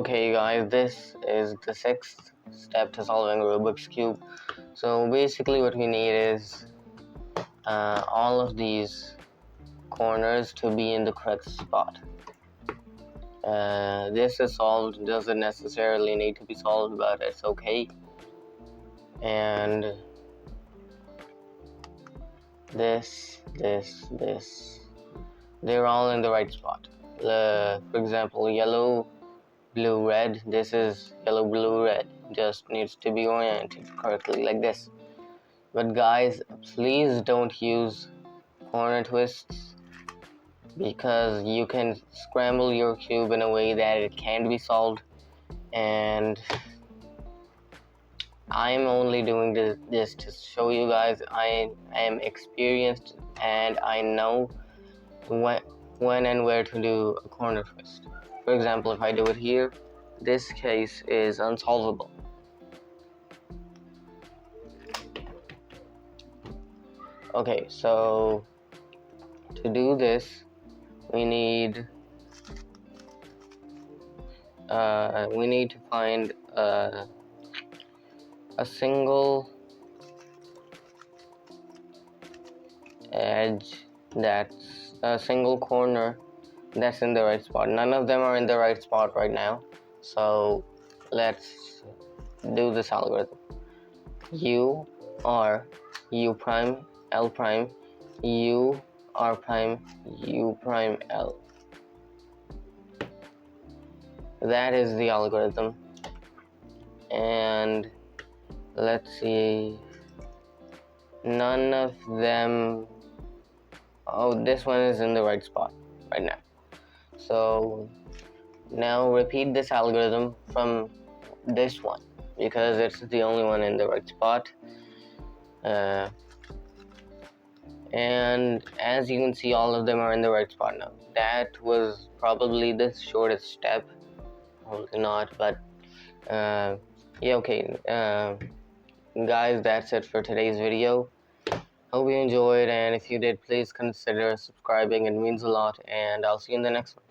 Okay guys, this is the sixth step to solving Rubik's Cube. So basically what we need is all of these corners to be in the correct spot. This is solved, doesn't necessarily need to be solved, but it's okay. And this, they're all in the right spot. For example, yellow, blue, red, this is yellow, blue, red. Just needs to be oriented correctly like this. But guys, please don't use corner twists, because you can scramble your cube in a way that it can't be solved, and I'm only doing this to show you guys I am experienced and I know when and where to do a corner twist. For example, if I do it here, this case is unsolvable. Okay, so to do this, we need to find a single edge, that's a single corner that's in the right spot. None of them are in the right spot right now, so let's do this algorithm. U R U prime L prime U R prime U prime L. That is the algorithm. And let's see, none of them, oh, this one is in the right spot right now. So now repeat this algorithm from this one, because it's the only one in the right spot. And as you can see, all of them are in the right spot now. That was probably the shortest step, hopefully not, but yeah, okay. Guys, that's it for today's video. Hope you enjoyed, and if you did, please consider subscribing. It means a lot, and I'll see you in the next one.